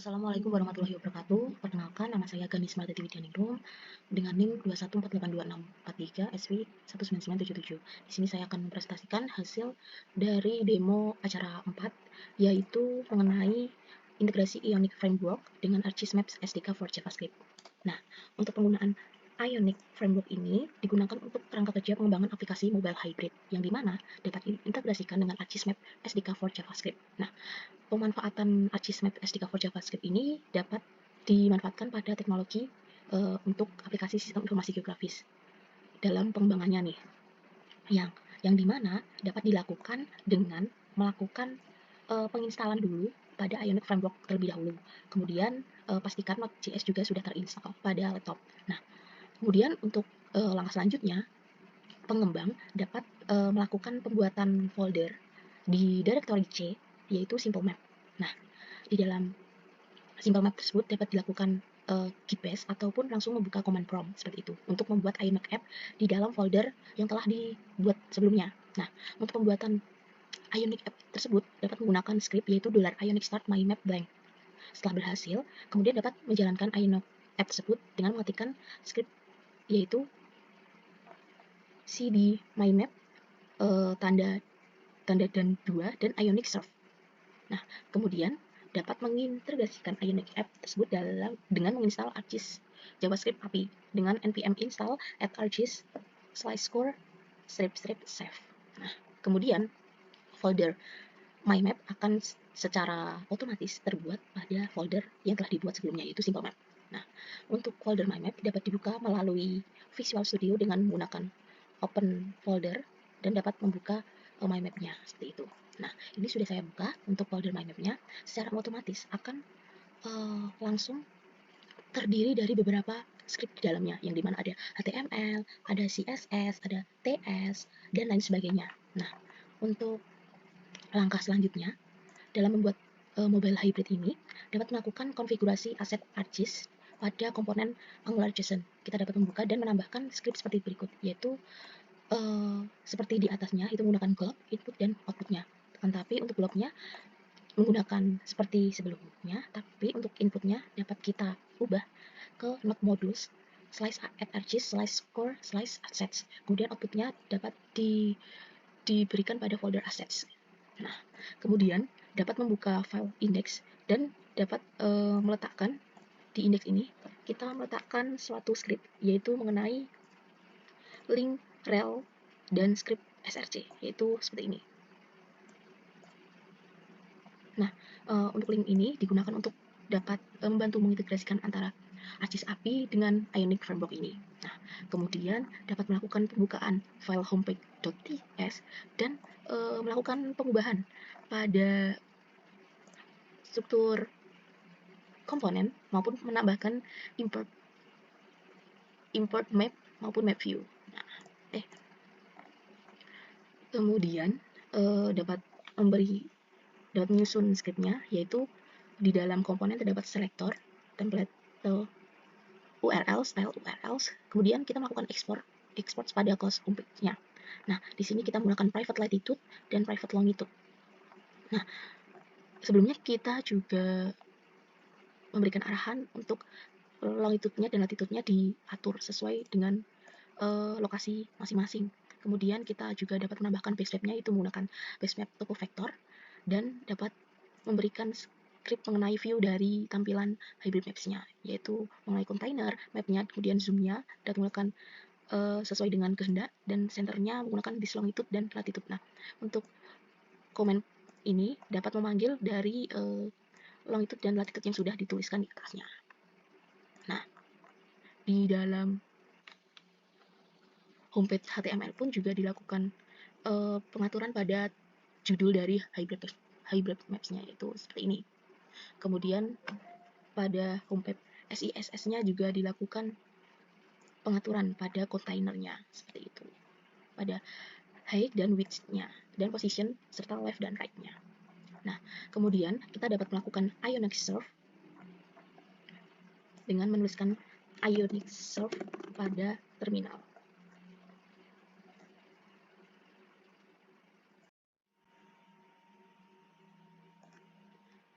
Assalamualaikum warahmatullahi wabarakatuh. Perkenalkan, nama saya Ganis Mardati Widyaningrum dengan NIM 2148263SV19977. Di sini saya akan mempresentasikan hasil dari demo acara 4, yaitu mengenai integrasi Ionic Framework dengan ArcGIS Maps SDK for JavaScript. Nah, untuk penggunaan Ionic Framework ini digunakan untuk kerangka kerja pengembangan aplikasi mobile hybrid, yang dimana dapat diintegrasikan dengan ArcGIS Maps SDK for JavaScript. Nah, pemanfaatan ArcGIS Maps SDK for JavaScript ini dapat dimanfaatkan pada teknologi untuk aplikasi sistem informasi geografis dalam pengembangannya nih, yang dimana dapat dilakukan dengan melakukan penginstalan dulu pada Ionic Framework terlebih dahulu. Kemudian pastikan Node.js juga sudah terinstall pada laptop. Nah, kemudian untuk langkah selanjutnya, pengembang dapat melakukan pembuatan folder di directory C, yaitu Simple Map. Nah, di dalam Simple Map tersebut dapat dilakukan key paste ataupun langsung membuka command prompt seperti itu untuk membuat Ionic app di dalam folder yang telah dibuat sebelumnya. Nah, untuk pembuatan Ionic app tersebut dapat menggunakan script yaitu $Ionic start my map blank. Setelah berhasil, kemudian dapat menjalankan Ionic app tersebut dengan mengetikkan script yaitu cd my map tanda dan 2 dan Ionic serve. Nah, kemudian dapat mengintegrasikan Ionic app tersebut dengan menginstal ArcGIS JavaScript API dengan npm install @arcgis/core /save. Nah, kemudian folder MyMap akan secara otomatis terbuat pada folder yang telah dibuat sebelumnya, yaitu Simple Map. Nah, untuk folder MyMap dapat dibuka melalui Visual Studio dengan menggunakan open folder dan dapat membuka MyMap-nya seperti itu. Nah, ini sudah saya buka untuk folder MyMap-nya. Secara otomatis akan langsung terdiri dari beberapa script di dalamnya, yang dimana ada HTML, ada CSS, ada TS, dan lain sebagainya. Nah, untuk langkah selanjutnya, dalam membuat mobile hybrid ini, dapat melakukan konfigurasi aset ArcGIS pada komponen AngularJSON. Kita dapat membuka dan menambahkan script seperti berikut, yaitu seperti di atasnya, itu menggunakan glob, input, dan outputnya. Tapi untuk globnya menggunakan seperti sebelumnya, tapi untuk inputnya dapat kita ubah ke node modules /arcgis/core/assets. Kemudian outputnya dapat diberikan pada folder assets. Nah, kemudian dapat membuka file index dan dapat meletakkan di index ini, kita meletakkan suatu script, yaitu mengenai link, rel, dan script src, yaitu seperti ini. Nah, untuk link ini digunakan untuk dapat membantu mengintegrasikan antara ArcGIS API dengan Ionic Framework ini. Nah, kemudian dapat melakukan pembukaan file homepage.ts dan melakukan pengubahan pada struktur komponen maupun menambahkan import map maupun map view. Nah, kemudian dapat menyusun scriptnya, yaitu di dalam komponen terdapat selector, template URL, style URLs, kemudian kita melakukan export pada class homepage-nya. Nah, di sini kita menggunakan private latitude dan private longitude. Nah, sebelumnya kita juga memberikan arahan untuk longitude-nya dan latitude-nya diatur sesuai dengan lokasi masing-masing. Kemudian kita juga dapat menambahkan base map-nya, itu menggunakan base map topo vector, dan dapat memberikan script mengenai view dari tampilan hybrid maps-nya, yaitu mengenai container, map-nya, kemudian zoom-nya, dan menggunakan sesuai dengan kehendak, dan center-nya menggunakan this longitude dan latitude. Nah, untuk komen ini dapat memanggil dari longitude dan latitude yang sudah dituliskan di atasnya. Nah, di dalam homepage HTML pun juga dilakukan pengaturan pada judul dari hybrid maps-nya, yaitu seperti ini. Kemudian pada homepage CSS-nya juga dilakukan pengaturan pada kontainernya seperti itu, pada height dan width-nya, dan position serta left dan right-nya. Nah, kemudian kita dapat melakukan Ionic serve dengan menuliskan Ionic serve pada terminal.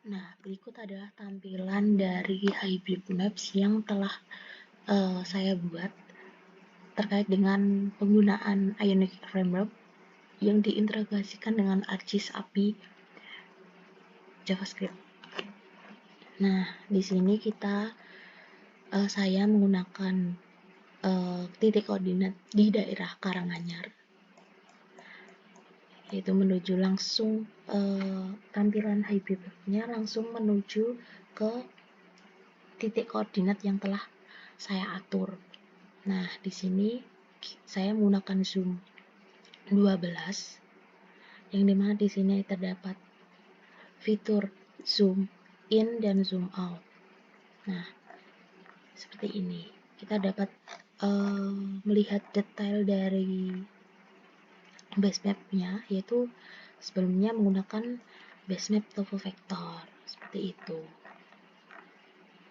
Nah, berikut adalah tampilan dari hybrid maps yang telah saya buat terkait dengan penggunaan Ionic Framework yang diintegrasikan dengan ArcGIS API JavaScript. Nah, di sini saya menggunakan titik koordinat di daerah Karanganyar, yaitu menuju langsung tampilan hybrid-nya langsung menuju ke titik koordinat yang telah saya atur. Nah, di sini saya menggunakan zoom 12, yang dimana di sini terdapat fitur zoom in dan zoom out. Nah, seperti ini. Kita dapat melihat detail dari base map-nya, yaitu sebelumnya menggunakan base map topo vektor seperti itu.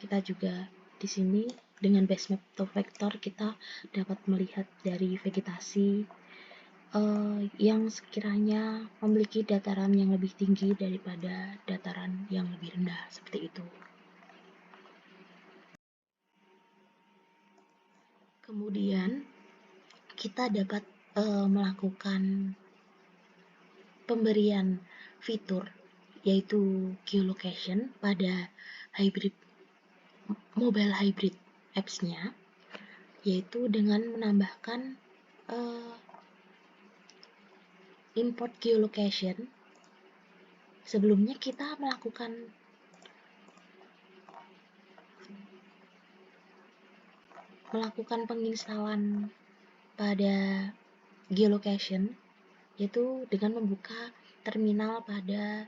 Kita juga di sini dengan base map topo vektor kita dapat melihat dari vegetasi yang sekiranya memiliki dataran yang lebih tinggi daripada dataran yang lebih rendah, seperti itu. Kemudian kita dapat melakukan pemberian fitur yaitu geolocation pada mobile hybrid apps-nya, yaitu dengan menambahkan import geolocation. Sebelumnya kita melakukan penginstalan pada geolocation, yaitu dengan membuka terminal pada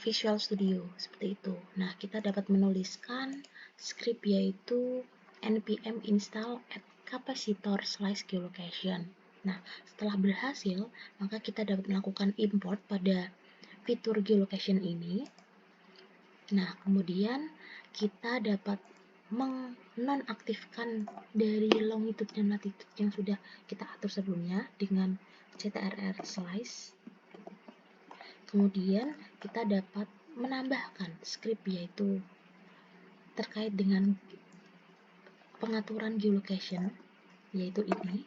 Visual Studio seperti itu. Nah, kita dapat menuliskan script yaitu npm install add capacitor/geolocation. Nah, setelah berhasil, maka kita dapat melakukan import pada fitur geolocation ini. Nah, kemudian kita dapat menonaktifkan dari longitude dan latitude yang sudah kita atur sebelumnya dengan ctrl slice. Kemudian kita dapat menambahkan script yaitu terkait dengan pengaturan geolocation, yaitu ini,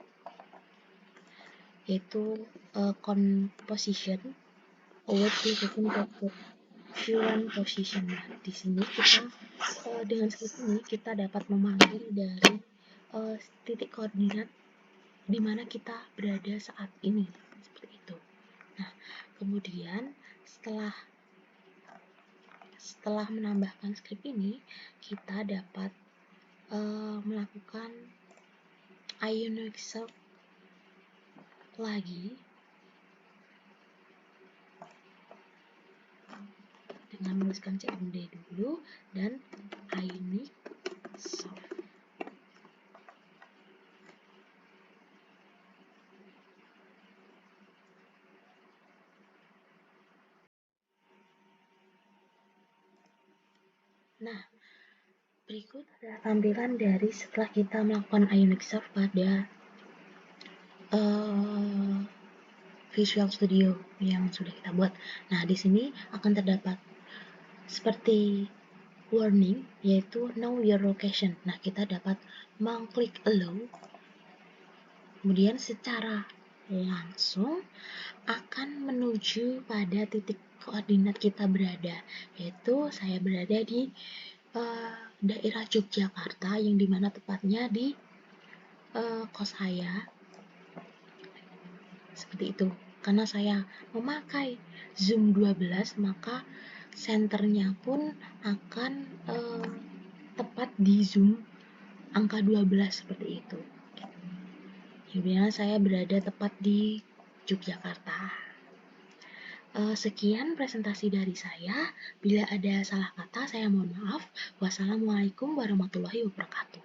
yaitu composition await location current position. Nah, di sini kita dengan script ini kita dapat memanggil dari titik koordinat di mana kita berada saat ini, seperti itu. Nah, kemudian setelah menambahkan script ini, kita dapat melakukan Ionic Surf lagi dengan menuliskan cmd dulu dan Ionic Surf. Nah, berikut adalah tampilan dari setelah kita melakukan Ionic Surf pada Visual Studio yang sudah kita buat. Nah, di sini akan terdapat seperti warning, yaitu know your location. Nah, kita dapat mengklik allow, kemudian secara langsung akan menuju pada titik koordinat kita berada, yaitu saya berada di daerah Yogyakarta, yang dimana tepatnya di kos saya, seperti itu. Karena saya memakai zoom 12, maka senternya pun akan tepat di zoom angka 12 seperti itu. Yang saya berada tepat di Yogyakarta. Sekian presentasi dari saya. Bila ada salah kata, saya mohon maaf. Wassalamualaikum warahmatullahi wabarakatuh.